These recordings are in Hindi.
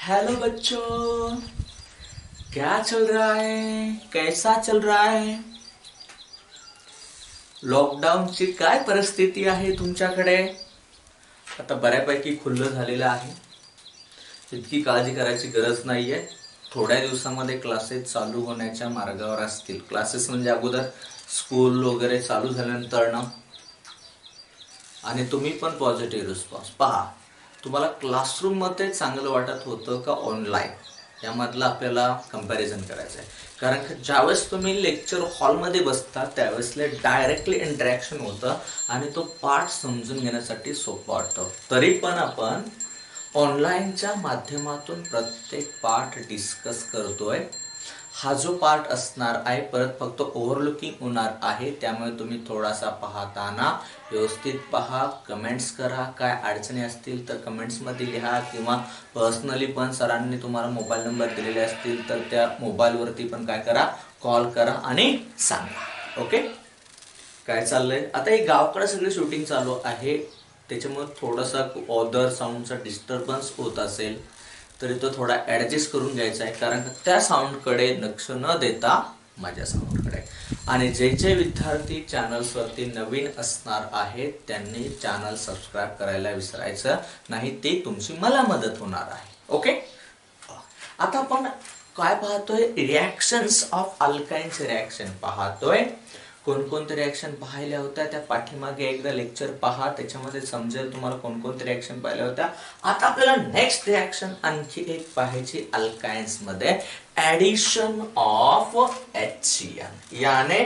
हेलो बच्चों, क्या चल रहा है? कैसा चल रहा है? लॉकडाऊनची काय परिस्थिती आहे तुमच्याकडे? आता बऱ्यापैकी खुल्लं झालेलं आहे. इतकी काळजी करायची गरज नाहीये. थोड्या दिवसामध्ये क्लासेस चालू होण्याच्या मार्गावर असतील. क्लासेस म्हणजे अगोदर स्कूल वगैरे चालू झाल्यानंतर ना. आणि तुम्ही पण पॉझिटिव्ह रिस्पॉन्स पहा. तुम्हाला क्लासरूम मध्ये चांगलं वाटत होतं का ऑनलाईन, यामधलं आपल्याला कंपॅरिझन करायचं आहे. कारण की ज्यावेळेस तुम्ही लेक्चर हॉलमध्ये बसता त्यावेळेसला डायरेक्टली इंटरॅक्शन होतं आणि तो पाठ समजून घेण्यासाठी सोपं वाटतं. तरी पण आपण ऑनलाईनच्या माध्यमातून प्रत्येक पाठ डिस्कस करतोय. हा जो पार्ट असणार आहे परत फक्त ओव्हरलुकिंग होणार आहे, त्यामुळे तुम्ही थोडासा पाहताना व्यवस्थित पहा, कमेंट्स करा. काय अडचणी असतील तर कमेंट्समध्ये लिहा किंवा पर्सनली पण सरांनी तुम्हाला मोबाईल नंबर दिलेले असतील तर त्या मोबाईलवरती पण काय करा, कॉल करा आणि सांगा. ओके, काय चाललंय आता? हे गावाकडे सगळे शूटिंग चालू आहे, त्याच्यामुळे थोडासा ऑदर साऊंडचा डिस्टर्बन्स होत असेल तरी तो थोडा ऍडजस्ट करून घ्यायचा आहे. कारण त्या साऊंडकडे लक्ष न देता माझ्या साऊंडकडे. आणि जे जे विद्यार्थी चॅनल्सवरती नवीन असणार आहेत त्यांनी चॅनल सबस्क्राईब करायला विसरायचं नाही, ते तुमची मला मदत होणार आहे. ओके, आता आपण काय पाहतोय? रिॲक्शन्स ऑफ अल्काइन्स रिॲक्शन पाहतोय. कोणकोणते रिॲक्शन पाहिल्या होत्या त्या पाठीमागे एकदा लेक्चर पहा, त्याच्यामध्ये समजेल तुम्हाला कोणकोणते रिॲक्शन पाहिल्या होत्या. आता आपल्याला नेक्स्ट रिॲक्शन आणखी एक पाहायची अल्काइन्स मध्ये, ऍडिशन ऑफ HCl, याने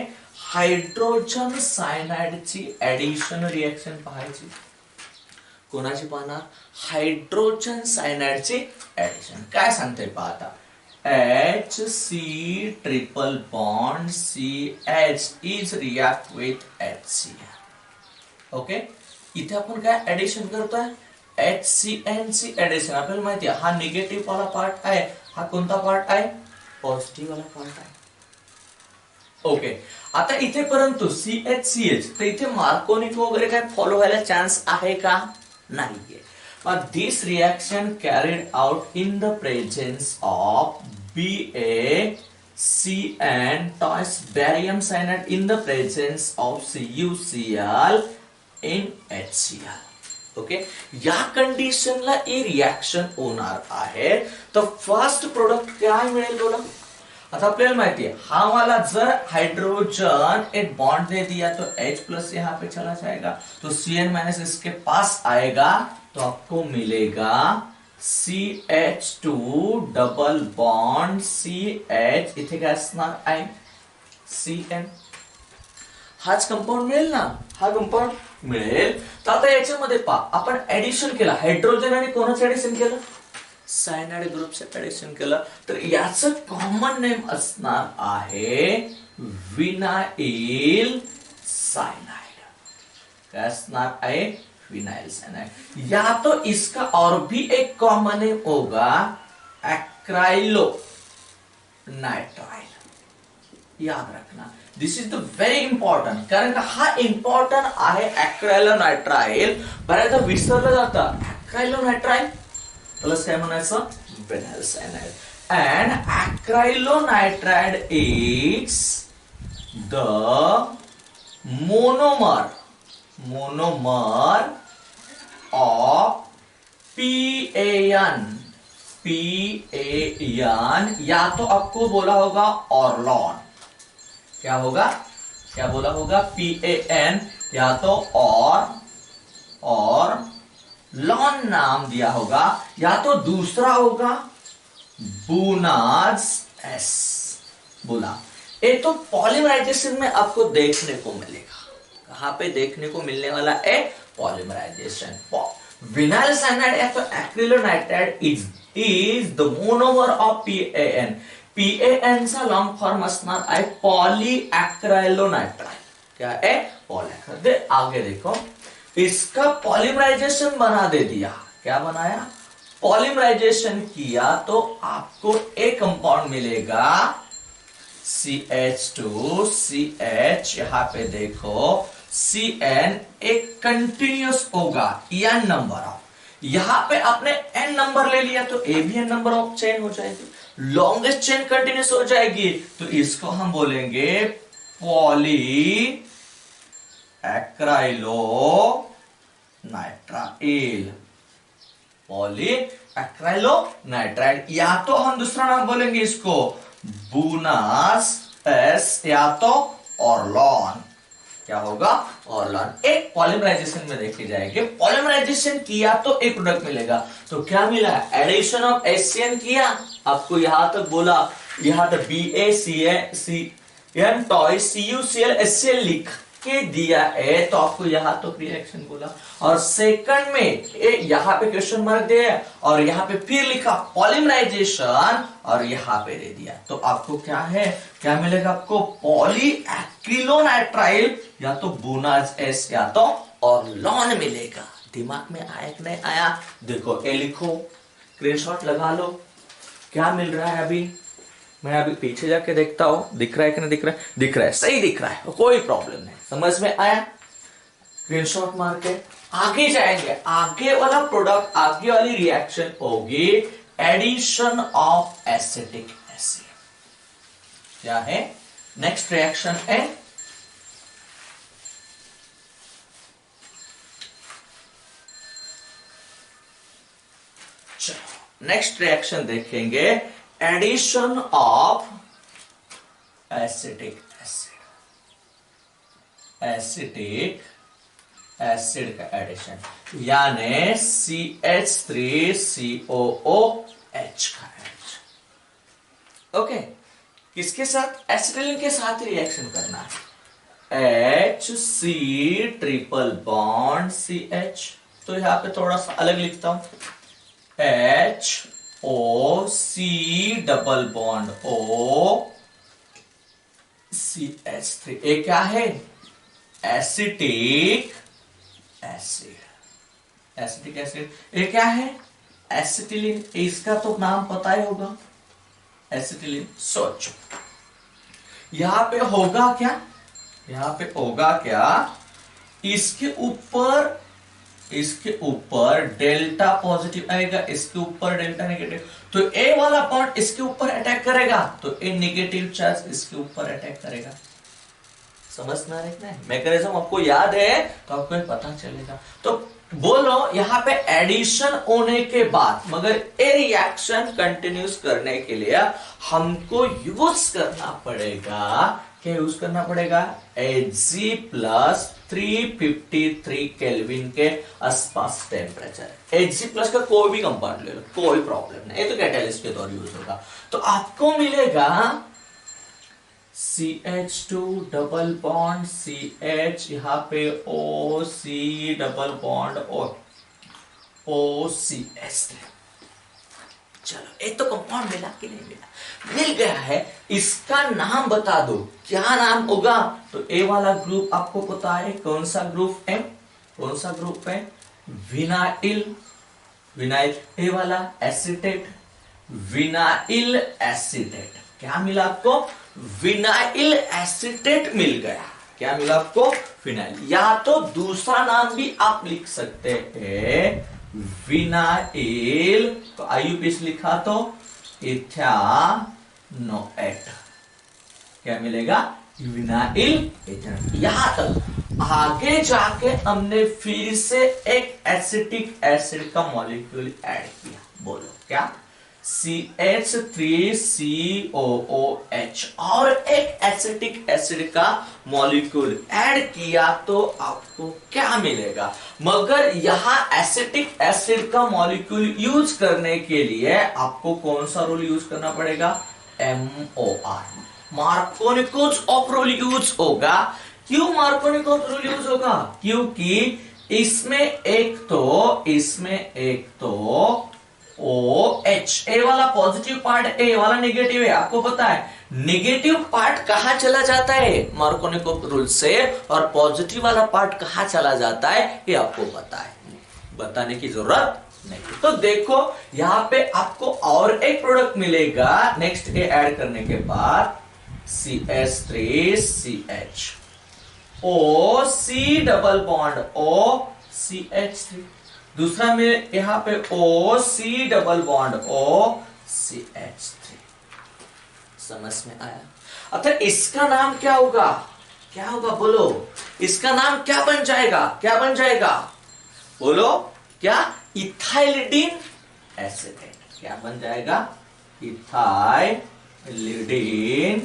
हायड्रोजन सायनाइडची ऍडिशन रिॲक्शन पाहायची. कोणाची पाहणार? हायड्रोजन सायनाइडची ऍडिशन. काय सांगते पाहता, HC triple bond CH is react with HCl. Okay, इथे आपण काय ऍडिशन करतोय? HCN ची ऍडिशन. आपल्याला माहिती आहे हा निगेटिव्ह वाला पार्ट आहे, हा कोणता पार्ट आहे? पॉझिटिव्ह वाला पार्ट आहे. ओके, आता इथे परंतु CH तर इथे मार्कोनिक वगैरे काय फॉलो व्हायला चान्स आहे का? नाहीये. But this reaction carried out in the presence of BaCN twice barium cyanide in the presence of CuCl in HCl. Okay, या कंडिशनला ही रिॲक्शन होणार आहे. तर फर्स्ट प्रोडक्ट काय मिळेल बोला? आता आपल्याला माहिती है हा वाला जर हाइड्रोजन एक बॉन्ड दे दिया तो H प्लस यहाँ पे चला जाएगा, तो Cn माइनस इसके पास आएगा तो आपको मिलेगा CH2 डबल बॉन्ड CH, इथे काय असणार आहे? Cn. हाच कंपाऊंड मिळेल ना, हा कंपाऊंड मिळेल. तर आता याच्यामध्ये पहा, आपण ऍडिशन केलं हायड्रोजन आणि कोणाचं ऍडिशन केलं? सायनाइड ग्रुपचं ऍडिशन केलं. तर याचं कॉमन नेम असणार आहे विनाइल सायनाइड. काय असणार आहे? Vinyl cyanide. या तो इसका और भी एक कॉमन नेम होगा एक्राइलो नाइट्राइल. याद रखना, this is the very important, कारण का हा इंपॉर्टंट आहे. एक्राइलो नाइट्राइल बऱ्याचदा विसरलं जातं. एक्राइलो नाइट्राइल प्लस काय म्हणायचं? Vinyl cyanide. And acrylonitrile is the monomer of PAN. PAN या तो आपको बोला होगा ऑर्लॉन. क्या होगा? क्या बोला होगा? PAN या तो और लॉन नाम दिया होगा, या तो दूसरा होगा बुनाज एस. बोला ये तो पॉलीमराइजेशन में आपको देखने को मिलेगा. कहां पे देखने को मिलने वाला है? पॉलीमराइजेशन. विनाइल साइनाइड या तो acrylonitrile is the monomer of PAN. PAN चा लॉन्ग फॉर्म असणार आहे पॉलीएक्राइलोनाइट्राइल. क्या है? पॉलीएक्राइल. आगे देखो, इसका पॉलीमराइजेशन बना दे दिया. क्या बनाया? पॉलीमराइजेशन किया तो आपको एक कंपाउंड मिलेगा CH2 CH. यहां पे देखो CN एक कंटिन्यूअस होगा n नंबर ऑफ. यहां पे आपने n नंबर ले लिया तो ए भी n नंबर ऑफ चेन हो जाएगी, लॉन्गेस्ट चेन कंटिन्यूस हो जाएगी, तो इसको हम बोलेंगे poly acrylo nitrile, poly acrylo nitrile. या तो हम दूसरा नाम बोलेंगे इसको बूनास एस, या तो ऑर्लॉन, क्या होगा ऑर्लॉन। एक पॉलीमराइजेशन में देखे जाएंगे, पॉलीमराइजेशन किया तो एक प्रोडक्ट मिलेगा, तो क्या मिला, एडिशन ऑफ HCN किया, आपको यहां तक बोला, यहां तक BACN टॉय CuCl HCl लिख के दिया है, तो आपको यहां तो रिएक्शन बोला, और सेकंड में यहां पे क्वेश्चन मार्क दिया और यहां पे फिर लिखा पॉलीमराइजेशन और यहां पे दे दिया, तो आपको क्या है, क्या मिलेगा आपको, पॉली एक्रिलोनाइट्राइल या तो बूनाज एस या तो ऑर्लॉन मिलेगा। दिमाग में आया कि नहीं आया, देखो ए लिखो, स्क्रीनशॉट लगा लो, क्या मिल रहा है अभी, मैं अभी पीछे जाके देखता हूं, दिख रहा है कि नहीं दिख रहा है, दिख रहा है, सही दिख रहा है, कोई प्रॉब्लम नहीं, समझ में आया, स्क्रीनशॉट मार के आगे जाएंगे। आगे वाला प्रोडक्ट, आगे वाली रिएक्शन होगी एडिशन ऑफ एसिटिक एसिड, क्या है नेक्स्ट रिएक्शन है नेक्स्ट रिएक्शन देखेंगे addition of acetic acid, acetic acid का एडिशन, यानी CH3COOH का एडिशन। ओके, किसके साथ, एसिटिलीन के साथ रिएक्शन करना है, HC ट्रिपल बॉन्ड CH, तो यहां पे थोड़ा सा अलग लिखता हूं, HOC double bond O CH3, ये क्या है, एसिटिक एसिड, एसिटिक एसिड, ये क्या है, एसिटिलीन, इसका तो नाम पता ही होगा, एसिटिलीन। सोचो यहां पे होगा क्या, यहां पे होगा क्या, इसके ऊपर डेल्टा पॉजिटिव आएगा, इसके ऊपर डेल्टा नेगेटिव, तो ए वाला बॉन्ड इसके ऊपर अटैक करेगा, तो ए नेगेटिव चार्ज इसके ऊपर अटैक करेगा। समझ में आ रहा है, मैकेनिज्म आपको याद है तो आपको पता चलेगा। तो बोलो यहां पे एडिशन होने के बाद, मगर ए रिएक्शन कंटिन्यूस करने के लिए हमको यूज करना पड़ेगा, क्या यूज करना पड़ेगा, Hg प्लस 353 केल्विन के आसपास टेम्परेचर, Hg प्लस का कोई भी कंपाउंड ले लो, कोई प्रॉब्लम नहीं, ये तो कैटालिस्ट के द्वारा यूज होगा, तो आपको मिलेगा CH2 डबल बॉन्ड CH, यहां पे OC डबल बॉन्ड और OCH3। चलो एक तो कंपाउंड मिला कि नहीं मिला, मिल गया है, इसका नाम बता दो, क्या नाम होगा, तो ए वाला ग्रुप आपको पता है कौन सा ग्रुप है, कौन सा ग्रुप है, विनाइल, विनाइल, ए वाला एसिटेट, विनाइल एसिटेट, क्या मिला आपको, विनाइल एसिटेट मिल गया, क्या मिला आपको, विनाइल, या तो दूसरा नाम भी आप लिख सकते हैं विनाइल, तो IUPAC लिखा तो इथेनोएट, क्या मिलेगा, विनाइल इथेनोएट। यहां तक आगे जाके हमने फिर से एक एसिटिक एसिड का मॉलिक्यूल ऐड किया, बोलो क्या, CH3COOH और एक एसिटिक एसिड का मॉलिक्यूल ऐड किया, तो आपको क्या मिलेगा, मगर यहां एसिटिक एसिड का मॉलिक्यूल यूज करने के लिए आपको कौन सा रूल यूज करना पड़ेगा, MOR, Markovnikov's of rule use होगा। क्यों मार्कोनिकोज रूल यूज होगा, क्योंकि इसमें एक तो OH, ए वाला पॉजिटिव पार्ट, ए वाला नेगेटिव है, आपको पता है, नेगेटिव पार्ट कहां चला जाता है मार्कोनिकोव रूल से, और पॉजिटिव वाला पार्ट कहां चला जाता है ये आपको पता है, बताने की जरूरत नहीं। तो देखो यहां पे आपको और एक प्रोडक्ट मिलेगा नेक्स्ट ए ऐड करने के बाद, CH3CH OC double bond OCH3, दूसरा में यहां पे OC डबल बॉन्ड OCH3। समझ में आया? अतः इसका नाम क्या होगा? क्या होगा बोलो? इसका नाम क्या बन जाएगा? क्या बन जाएगा बोलो? क्या? Ethylidene acetate. क्या बन जाएगा? इथाइलिडीन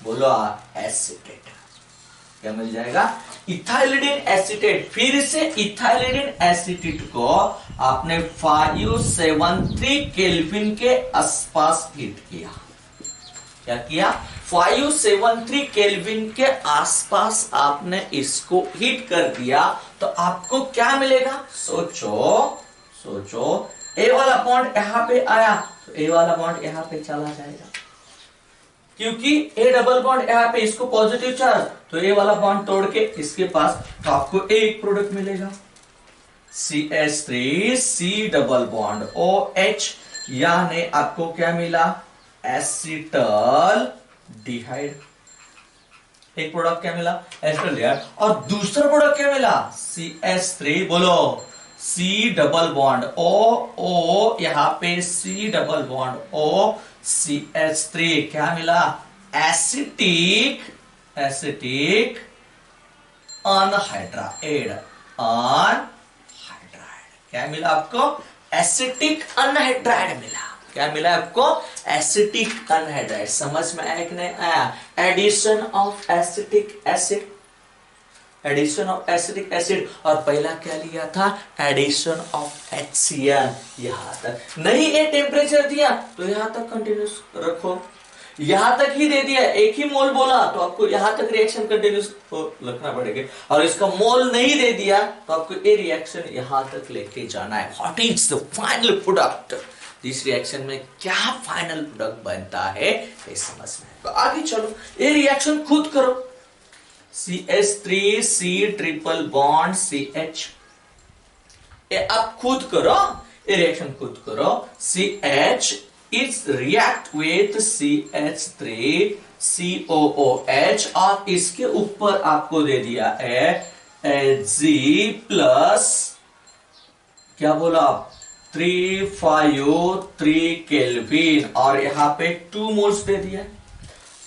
बोलो एसीटेट। क्या मिल जाएगा? Ethylidene acetate. फिर से इथाइलिडीन एसीटेट को आपने 573 केल्विन के आसपास हीट किया। क्या किया? 573 केल्विन के आसपास आपने इसको हीट कर दिया तो आपको क्या मिलेगा? सोचो ए वाला बॉन्ड यहां पे आया तो ए वाला बॉन्ड यहां पे चला जाएगा, क्योंकि ए डबल बॉन्ड यहां पे इसको पॉजिटिव चार्ज, तो ए वाला बॉन्ड तोड़ के इसके पास, तो आपको एक प्रोडक्ट मिलेगा CH3 C double bond OH, यानी आपको क्या मिला? एसिटल डिहाइड। एक प्रोडक्ट क्या मिला? एसिटल डिहाइड। और दूसरा प्रोडक्ट क्या मिला? CH3 बोलो C डबल बॉन्ड O यहां पे C double bond O CH3 क्या मिला? Acetic anhydride. क्या मिला आपको? एसिटिक अनहाइड्राइड मिला। क्या मिला आपको? Acetic anhydride. समझ में आया कि नहीं आया? Addition of acetic acid, addition of acetic acid. और पहला क्या लिया था? Addition of HCl। यहां तक नहीं, ये टेम्परेचर दिया तो यहां तक कंटिन्यूस रखो, यहां तक ही दे दिया, एक ही मोल बोला तो आपको यहां तक रिएक्शन कंटिन्यूस रखना पड़ेगा, और इसका मोल नहीं दे दिया तो आपको ये रिएक्शन यहां तक लेके जाना है। What is the final product? इस रिएक्शन में क्या फाइनल प्रोडक्ट बनता है ये समझ में। तो आगे चलो, ये रिएक्शन खुद करो। CH3 C triple bond CH, ये आप खुद करो, ये रिएक्शन खुद करो। CH is react with CH3 COOH, और इसके ऊपर आपको दे दिया है Hg प्लस क्या बोला? 353 केल्विन, और यहां पे 2 मोल्स दे दिया।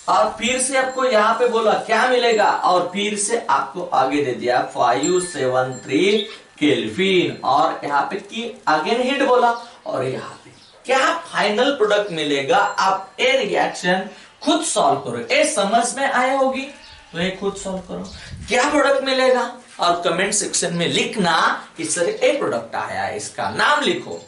और फिर से आपको यहां पे बोला क्या मिलेगा, और फिर से आपको आगे दे दिया 573 केल्विन, और यहां पे की अगेन हीट बोला, और यहां पे क्या फाइनल प्रोडक्ट मिलेगा? आप ये रिएक्शन खुद सॉल्व करो। ये समझ में आया होगी तो ये खुद सॉल्व करो, क्या प्रोडक्ट मिलेगा, और कमेंट सेक्शन में लिखना इस तरह ए प्रोडक्ट आया है, इसका नाम लिखो,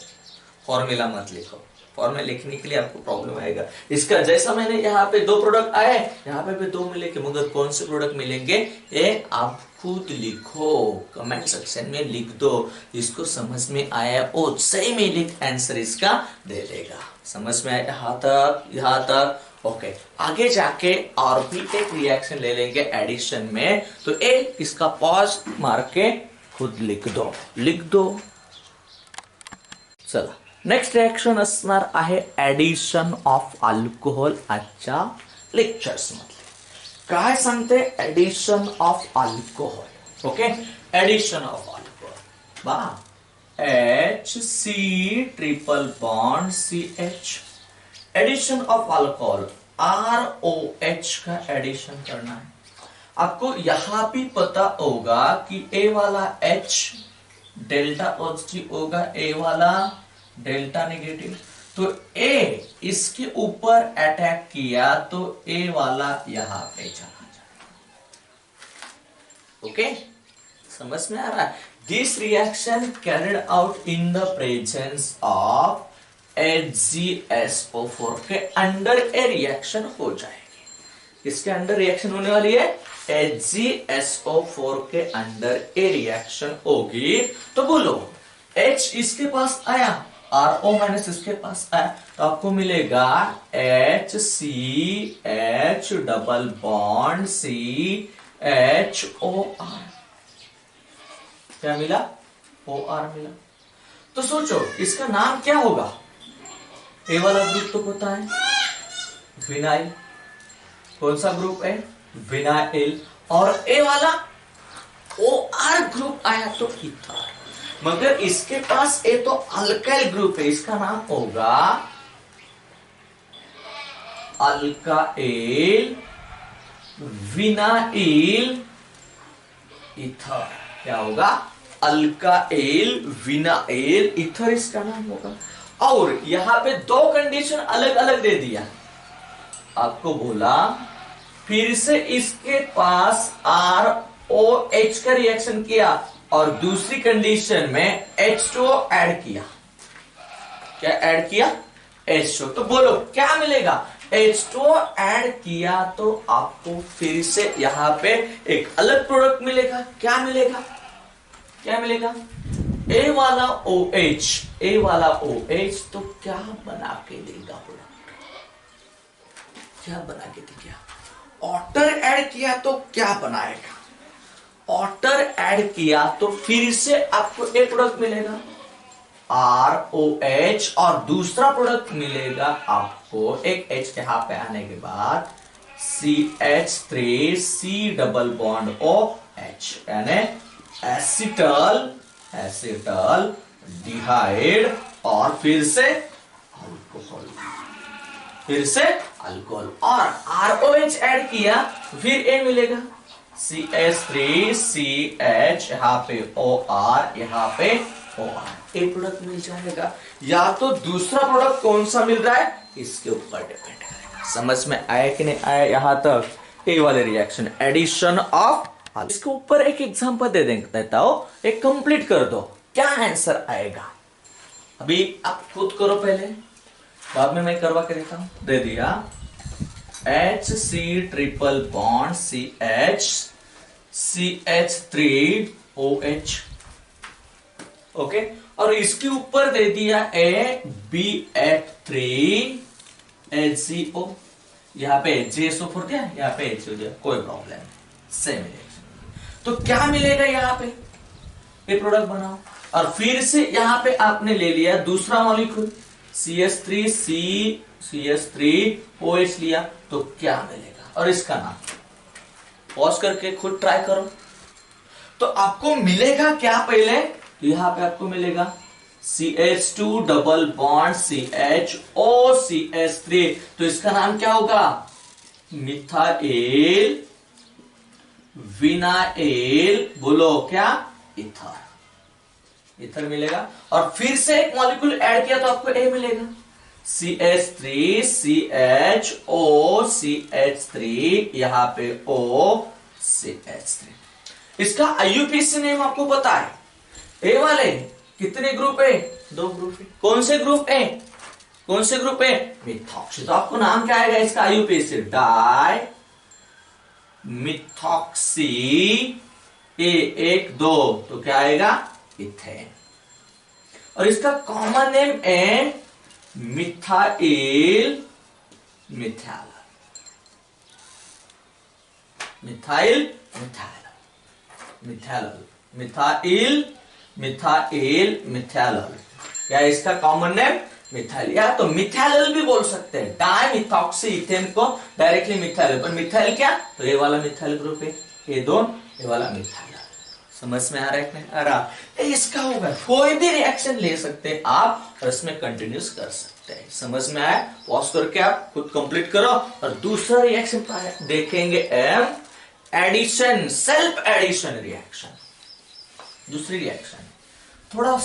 फॉर्मूला मत लिखो। फॉर्मूला लिखने के लिए आपको प्रॉब्लम आएगा। इसका जैसा मैंने यहाँ पे 2 प्रोडक्ट आए, यहाँ पे भी 2 मिलेंगे, मगर कौन से प्रोडक्ट मिलेंगे ये आप खुद लिखो, कमेंट सेक्शन में लिख दो। इसको समझ में आया ओ सही में लिख, आंसर इसका दे देगा। समझ में आया यहाँ तक? ओके, आगे जाके और भी एक रिएक्शन ले लेंगे एडिशन में, तो इसका पॉज मार के खुद लिख दो। चला, नेक्स्ट रिएक्शन असणार आहे ऍडिशन ऑफ अल्कोहोल। आजच्या लेक्चर्स मध्ये काय सांगते? Addition of alcohol. Okay, addition of alcohol बा HC triple bond CH, addition of alcohol ROH का एडिशन करना है। आपको यहां भी पता होगा कि ए वाला H डेल्टा पॉजिटिव होगा, ए वाला डेल्टा नेगेटिव, तो ए इसके ऊपर अटैक किया तो ए वाला यहां पे चला जाएगा। ओके, समझ में आ रहा है? This reaction carried out in the presence of HgSO4 के अंडर ए रिएक्शन हो जाएगी। इसके अंडर रिएक्शन होने वाली है, HgSO4 के अंडर ए रिएक्शन होगी। तो बोलो H इसके पास आया, RO माइनस इसके पास आया, तो आपको मिलेगा HCH डबल बॉन्ड CHOR। क्या मिला? OR मिला। तो सोचो इसका नाम क्या होगा? ए वाला ग्रुप तो पता है विनाइल, कौन सा ग्रुप है? विनाइल। और ए वाला OR ग्रुप आया तो इथार। मगर इसके पास ये तो अल्काइल ग्रुप है, इसका नाम होगा अल्काइल विनाइल ईथर। क्या होगा? अल्काइल विनाइल ईथर इसका नाम होगा। और यहां पे दो कंडीशन अलग अलग दे दिया आपको, बोला फिर से इसके पास ROH का रिएक्शन किया और दूसरी कंडीशन में H2O ऐड किया। क्या ऐड किया? H2O। तो बोलो क्या मिलेगा? H2O ऐड किया तो आपको फिर से यहां पे एक अलग प्रोडक्ट मिलेगा। क्या मिलेगा? क्या मिलेगा? A वाला OH तो क्या बना के देगा प्रोडक्ट? क्या बना के देगा? वाटर ऐड किया तो क्या बनाएगा? वाटर ऐड किया तो फिर से आपको एक प्रोडक्ट मिलेगा ROH और दूसरा प्रोडक्ट मिलेगा आपको एक H यहां पे आने के बाद CH3C डबल बॉन्ड OH यानी एसिटल डिहाइड और फिर से अल्कोहल और ROH ऐड किया फिर ए मिलेगा CH3CH यहां पे OR यहां पे OR, एक प्रोडक्ट मिल जाएगा। या तो दूसरा प्रोडक्ट कौन सा मिल रहा है इसके ऊपर डिपेंड करेगा। समझ में आया कि नहीं आया? यहां तक ए वाले रिएक्शन एडिशन ऑफ, इसके ऊपर एक एग्जांपल दे देता हूं, एक कंप्लीट कर दो, क्या आंसर आएगा? अभी आप खुद करो पहले, बाद में मैं करवा के देता हूं। दे दिया HC triple bond CH CH3OH, okay, और इसके ऊपर दे दिया ABF3HCO, यहां पे HCSO4 दिया, यहां पे HCO दिया, कोई प्रॉब्लम, सेम रिएक्शन। तो क्या मिलेगा यहां पे? ये प्रोडक्ट बनाओ और फिर से यहां पे आपने ले लिया दूसरा मॉलिक्यूल CH3OH लिया, तो क्या मिलेगा? और इसका नाम पॉज करके खुद ट्राई करो। तो आपको मिलेगा क्या? पहले यहां पे आपको मिलेगा CH2 डबल बॉन्ड CHOCH3, तो इसका नाम क्या होगा? मिथाइल विनाइल, बोलो क्या? ईथर मिलेगा। और फिर से एक मॉलिक्यूल ऐड किया तो आपको ए मिलेगा CH3CHOCH3 यहां पे OCH3। इसका IUPAC नेम आपको पता है? ए वाले कितने ग्रुप है? 2 ग्रुप है। कौन से ग्रुप है? कौन से ग्रुप है? मिथॉक्सी। तो आपको नाम क्या आएगा इसका? IUPAC डाई मिथॉक्सी A1 2, तो क्या आएगा? इथेन। और इसका कॉमन नेम है मिथाइल मिथाइल। क्या इसका कॉमन नेम? मिथाइल, या तो मिथाइल भी बोल सकते हैं। डाई मिथॉक्सी इथेन को डायरेक्टली मिथाइल, पर मिथाइल क्या? तो ये वाला मिथाइल ग्रुप है, ये वाला मिथाइल। समझ में आ रहा है? नहीं आ रहा? इसका होगा, कोई भी रिएक्शन ले सकते हैं आप और इसमें कंटिन्यूस कर सकते हैं। समझ में आया? पॉज करके आप खुद कंप्लीट करो और दूसरा रिएक्शन देखेंगे, एडिशन, सेल्फ एडिशन रिएक्शन। दूसरी रिएक्शन थोड़ा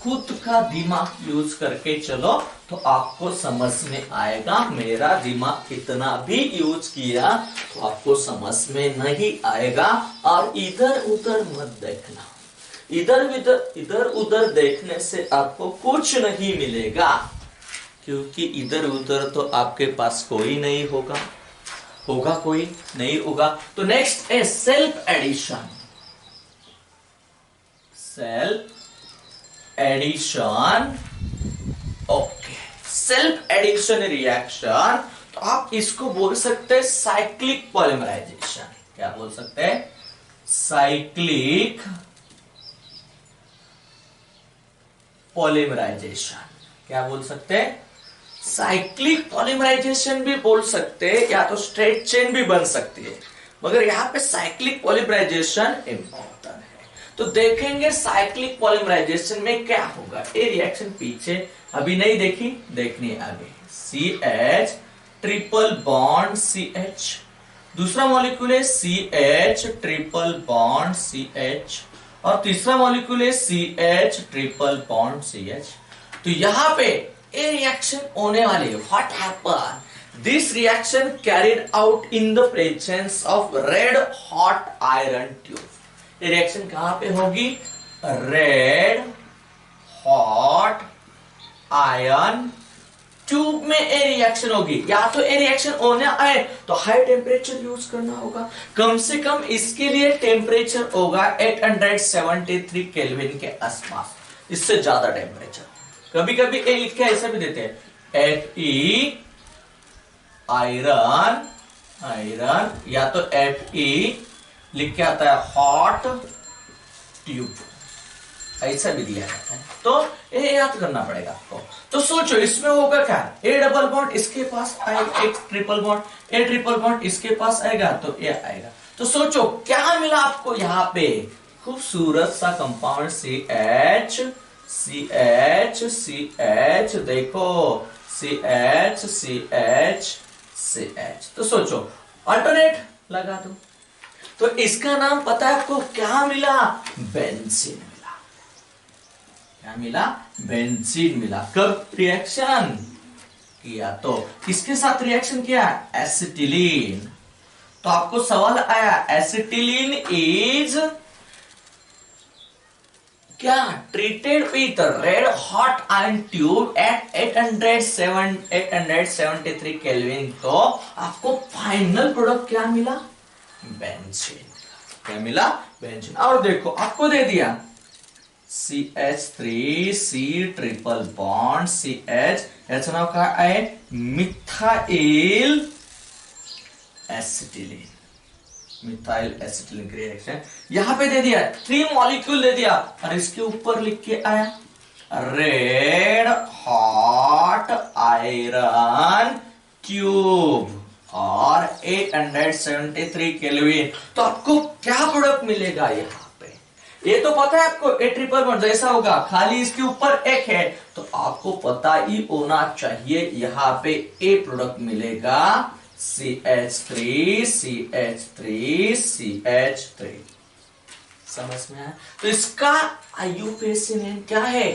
खुद का दिमाग यूज करके चलो तो आपको समझ में आएगा। मेरा दिमाग कितना भी यूज किया तो आपको समझ में नहीं आएगा। और इधर उधर मत देखना, इधर उधर देखने से आपको कुछ नहीं मिलेगा, क्योंकि इधर उधर तो आपके पास कोई नहीं होगा। होगा कोई? नहीं होगा। तो नेक्स्ट है self addition. Self addition, okay, self addition reaction, तो आप इसको बोल सकते हैं साइक्लिक पॉलीमराइजेशन। क्या बोल सकते हैं? Cyclic polymerisation. क्या बोल सकते हैं? साइक्लिक पॉलीमराइजेशन भी बोल सकते हैं, या तो स्ट्रेट चेन भी बन सकती है, मगर यहां पे साइक्लिक पॉलीमराइजेशन इंपॉर्टेंट है। तो देखेंगे साइक्लिक पॉलीमराइजेशन में क्या होगा। ये रिएक्शन पीछे अभी नहीं देखी, देखनी है आगे। CH ट्रिपल बॉन्ड CH, दूसरा मॉलिक्यूल है CH ट्रिपल बॉन्ड CH, और तीसरा मॉलिक्यूल है CH ट्रिपल बॉन्ड CH। तो यहां पे ये रिएक्शन होने वाली है। What happen, this reaction carried out in the presence of red hot iron tube. ये रिएक्शन कहां पे होगी, रेड हॉट आयरन ट्यूब में ए रिएक्शन होगी। या तो ए रिएक्शन होने आए तो हाई टेम्परेचर यूज करना होगा, कम से कम इसके लिए टेम्परेचर होगा 873 केल्विन के आसपास, इससे ज्यादा टेम्परेचर। कभी कभी ए लिख के ऐसा भी देते हैं Fe आयरन, आयरन, या तो Fe लिख के आता है हॉट ट्यूब, ऐसा भी दिया जाता है। तो ये याद करना पड़ेगा आपको। तो सोचो इसमें होगा क्या, ए डबल बॉन्ड इसके पास आएगा, एक ट्रिपल बॉन्ड, ए ट्रिपल बॉन्ड इसके पास आएगा, तो ये आएगा। तो सोचो क्या मिला आपको यहाँ पे, खूबसूरत सा कंपाउंड CH CH CH, देखो CH CH CH। तो सोचो अल्टरनेट लगा दो, तो इसका नाम पता है आपको क्या मिला, बेंजीन मिला। क्या मिला, बेंजीन मिला। कब रिएक्शन किया, तो किसके साथ रिएक्शन किया, एसिटिलीन। तो आपको सवाल आया एसिटिलीन इज क्या, treated with red hot iron tube at 873 kelvin. तो आपको फाइनल प्रोडक्ट क्या मिला, बेंजीन। क्या मिला, बेंजीन। और देखो आपको दे दिया CH3C ट्रिपल बॉन्ड CH, याचं नाव काय आहे, मिथाइल एसिटिलीन, मिथाइल एसिटिलीन की रिएक्शन यहां पे दे दिया, 3 मॉलिक्यूल दे दिया, और इसके ऊपर लिख के आया रेड हॉट आयरन ट्यूब और 873 केल्विन। तो आपको क्या प्रोडक्ट मिलेगा यहाँ पे, ये तो पता है आपको, ए ट्रिपल बॉन्ड जैसा होगा, खाली इसके ऊपर एक है, तो आपको पता ही होना चाहिए यहाँ पे ए प्रोडक्ट मिलेगा CH3 CH3 CH3। समझ में आया। तो इसका IUPAC नेम क्या है,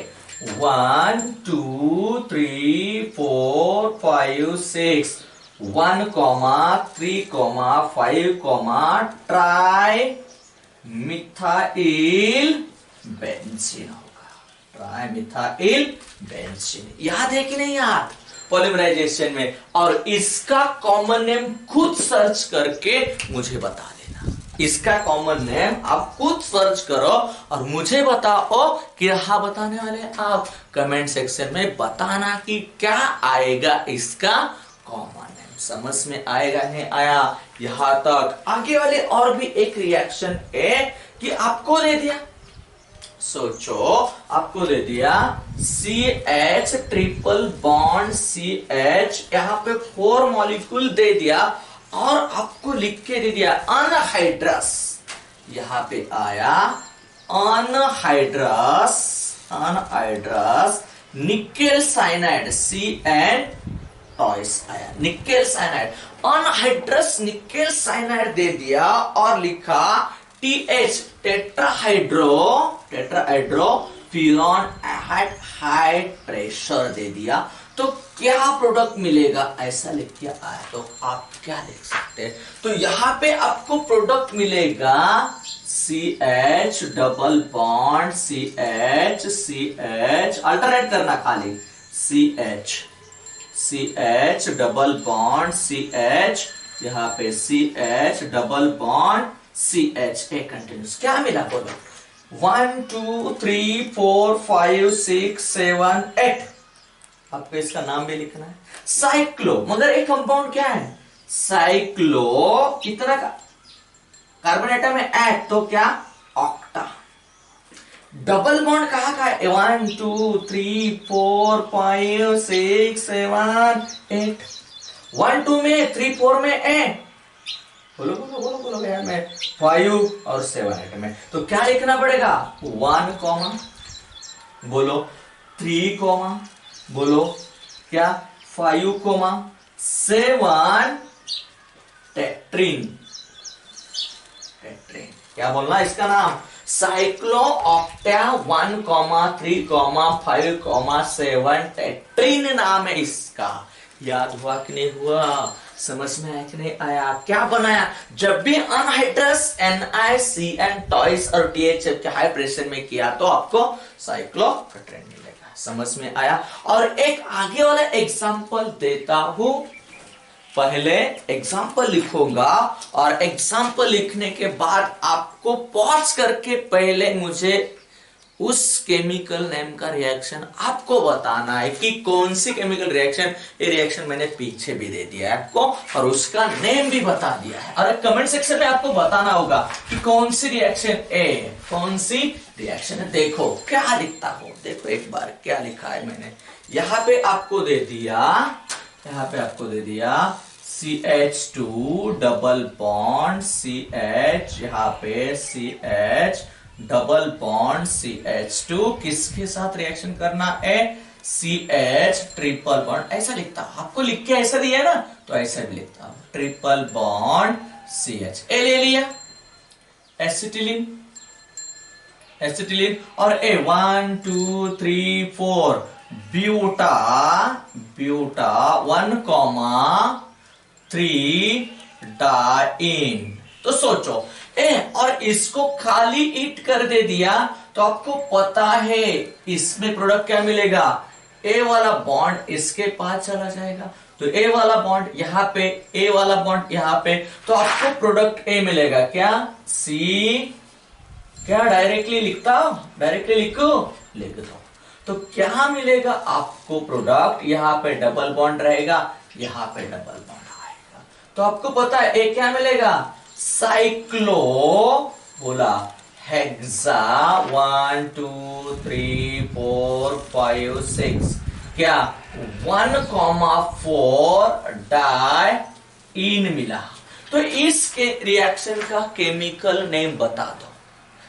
1 2 3 4 5 6 1, 3, 5, ट्राई मिथाइल बेंजीन होगा, ट्राई मिथाइल बेंजीन। याद है कि नहीं याद, पॉलीमराइजेशन में। और इसका कॉमन नेम खुद सर्च करके मुझे बता देना, इसका कॉमन नेम आप खुद सर्च करो और मुझे बताओ कि हाँ बताने वाले आप कमेंट सेक्शन में बताना कि क्या आएगा इसका कॉमन नेम। समझ में आएगा नहीं आया यहां तक। आगे वाले और भी एक रिएक्शन है कि आपको दे दिया, सोचो आपको दे दिया CH ट्रिपल बॉन्ड CH, यहां पे 4 मॉलिक्यूल दे दिया, और आपको लिख के दे दिया अनहाइड्रस। यहां पे आया anhydrous, anhydrous nickel cyanide CN twice आया, nickel cyanide, anhydrous nickel cyanide दे दिया, और लिखा TH tetrahydro, tetrahydro furan at high pressure दे दिया। तो क्या प्रोडक्ट मिलेगा, ऐसा लिख के आया, तो आप क्या लिख सकते हैं, तो यहां पे आपको प्रोडक्ट मिलेगा CH double bond CH CH, alternate करना खाली, CH डबल बॉन्ड CH, यहाँ पे CH डबल बॉन्ड CH, एक कंटिन्यूस। क्या मिला बोलो, 1 2 3 4 5 6 7 8। आपको इसका नाम भी लिखना है साइक्लो, मगर एक कंपाउंड क्या है, साइक्लो, कितना का कार्बन एटम है 8, तो क्या ऑक्टा। डबल बॉन्ड कहां का है, 1 2 3 4 5 6 7 8, 1 2 में 3 4 में ए, बोलो बोलो बोलो बोलो यार, मैं 5 और 7 आइटम है, तो क्या लिखना पड़ेगा? 1 कॉमा, बोलो 3 कॉमा, बोलो क्या 5 कॉमा 7 टेट्रीन। टेट्रीन क्या बोलना इसका नाम? साइक्लोऑक्टा 1 कॉमा 3 कॉमा 5 कॉमा 7 टेट्रीन नाम है इसका। याद हुआ कि नहीं हुआ? समझ में आया कि नहीं आया? क्या बनाया? जब भी अनहाइड्रस NiCN टॉइस और THF के हाइब्रिडेशन में किया तो आपको साइक्लोटेट्रेन मिलेगा। समझ में आया? और एक आगे वाला एग्जांपल देता हूं, पहले एग्जाम्पल लिखूंगा और एग्जाम्पल लिखने के बाद आपको पॉज करके पहले मुझे उस केमिकल नेम का रिएक्शन आपको बताना है कि कौन सी केमिकल रिएक्शन। ये रिएक्शन मैंने पीछे भी दे दिया है आपको और उसका नेम भी बता दिया है, और कमेंट सेक्शन में आपको बताना होगा कि कौन सी रिएक्शन है, कौन सी रिएक्शन है। देखो क्या लिखता हूं, देखो एक बार क्या लिखा है मैंने। यहां पे आपको दे दिया, यहां पे आपको दे दिया CH2 डबल बॉन्ड CH, यहां पे CH डबल बॉन्ड CH2 किसके साथ रिएक्शन करना है? CH triple bond. ऐसा लिखता हूं, आपको लिख के ऐसा दिया ना, तो ऐसा भी लिखता हूं, ट्रिपल बॉन्ड CH। ए ले लिया एसिटिलीन, एसिटिलीन और ए 1 2 3 4 ब्यूटा, ब्यूटा 1 कॉमा 3 डाइन। तो सोचो ए, और इसको खाली ईट कर दे दिया तो आपको पता है इसमें प्रोडक्ट क्या मिलेगा? ए वाला बॉन्ड इसके पास चला जाएगा, तो ए वाला बॉन्ड यहां पे, ए वाला बॉन्ड यहां पे, तो आपको प्रोडक्ट ए मिलेगा क्या? सी, क्या डायरेक्टली लिखता हूं? डायरेक्टली लिखो, लिख दो। तो क्या मिलेगा आपको प्रोडक्ट? यहां पे डबल बॉन्ड रहेगा, यहां पे डबल बॉन्ड आएगा, तो आपको पता है ए क्या मिलेगा? साइक्लो, बोला हेक्सा 1 2 3 4 5 6, क्या 1 कॉमा 4 डाइन मिला। तो इसके रिएक्शन का केमिकल नेम बता दो।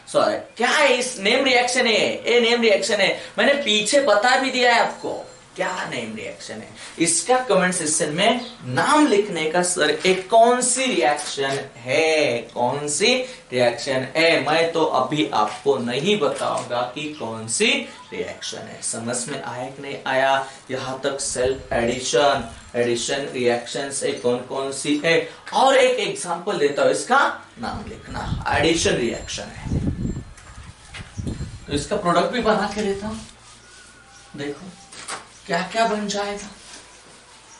सॉरी, क्या है इस नेम रिएक्शन है? ये नेम रिएक्शन है, मैंने पीछे बता भी दिया है आपको क्या नेम रिएक्शन है। इसका कमेंट सेक्शन में नाम लिखने का, सर एक कौन सी रिएक्शन है, कौन सी रिएक्शन है। मैं तो अभी आपको नहीं बताऊंगा कि कौन सी रिएक्शन है। समझ में आया कि नहीं आया? यहां तक सेल्फ एडिशन, एडिशन रिएक्शन से कौन कौन सी है, और एक एग्जांपल देता हूं, इसका नाम लिखना। एडिशन रिएक्शन है तो इसका प्रोडक्ट भी बना के देता हूं, देखो क्या क्या बन जाएगा,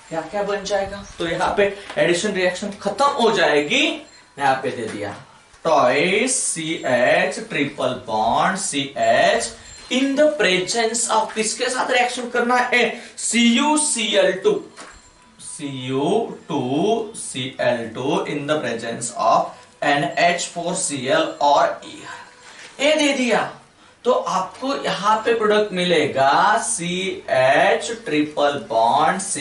क्या क्या बन जाएगा। तो यहाँ पे एडिशन रिएक्शन खत्म हो जाएगी। यहाँ पे दे दिया twice CH triple bond CH in the presence of, किसके साथ रिएक्शन करना है? CuCl2, Cu2Cl2 in the presence of NH4Cl और ए दे दिया। तो आपको यहां पे प्रोडक्ट मिलेगा CH triple bond C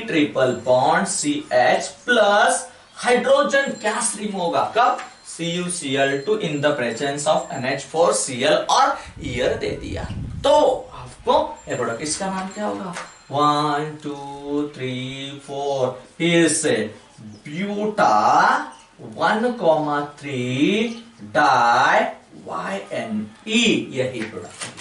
triple bond CH plus hydrogen gas remove होगा कब? CuCl2 in the presence of NH4Cl और ईयर दे दिया। तो आपको ये प्रोडक्ट, इसका नाम क्या होगा? 1 2 3 4, फिर से ब्यूटा 1,3 डाई YNE, यही प्रोडक्ट।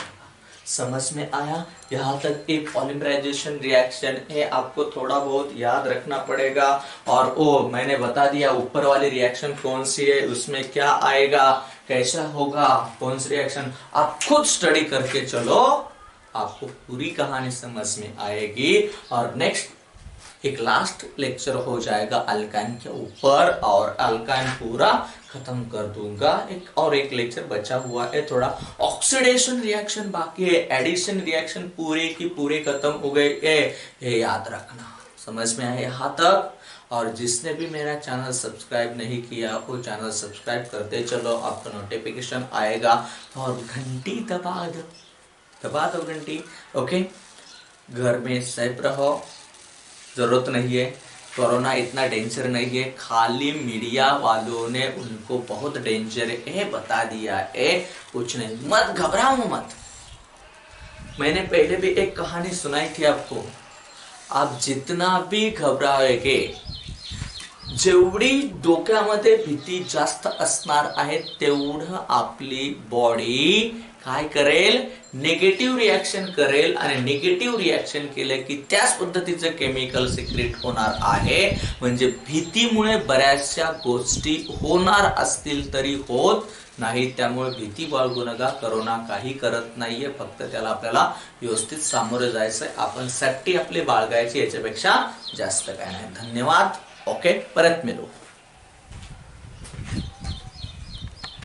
समझ में आया? यहां तक एक पॉलीमराइजेशन रिएक्शन है, आपको थोड़ा बहुत याद रखना पड़ेगा। और ओ मैंने बता दिया ऊपर वाली रिएक्शन कौन सी है, उसमें क्या आएगा, कैसा होगा, कौन सी रिएक्शन, आप खुद स्टडी करके चलो, आपको पूरी कहानी समझ में आएगी। और नेक्स्ट एक लास्ट लेक्चर हो जाएगा अल्काइन के ऊपर, और अल्काइन पूरा खत्म कर दूंगा। एक लेक्चर बचा हुआ है, थोड़ा ऑक्सीडेशन रिएक्शन बाकी है, एडिशन रिएक्शन पूरे की पूरे खत्म हो गए, ये याद रखना। समझ में आया यहाँ तक? और जिसने भी मेरा चैनल सब्सक्राइब नहीं किया वो चैनल सब्सक्राइब करते चलो, आपको नोटिफिकेशन आएगा। और घंटी दबा दो घंटी। ओके, घर में सेफ रहो, जरूरत नहीं है कोरोना इतना डेंजर नहीं है, खाली मीडिया वालों ने उनको बहुत डेंजर है बता दिया है, कुछ नहीं, मत घबराओ मत। मैंने पहले भी एक कहानी सुनाई थी आपको, आप जितना भी घबराओगे, जेवढी डोक्यामध्ये भीती जास्त असणार आहे तेवढं आपली बॉडी काय करेल, निगेटिव्ह रिॲक्शन करेल, आणि निगेटिव्ह रिॲक्शन केलं की त्याच पद्धतीचं केमिकल सिक्रेट होणार आहे। म्हणजे भीतीमुळे बऱ्याचशा गोष्टी होणार असतील तरी होत नाही, त्यामुळे भीती बाळगू नका। कोरोना काही करत नाहीये, फक्त त्याला आपल्याला व्यवस्थित सामोरे जायचंय, आपण सेफ्टी आपली बाळगायची, याच्यापेक्षा जास्त काय नाही। धन्यवाद। ओके, परत मिळू।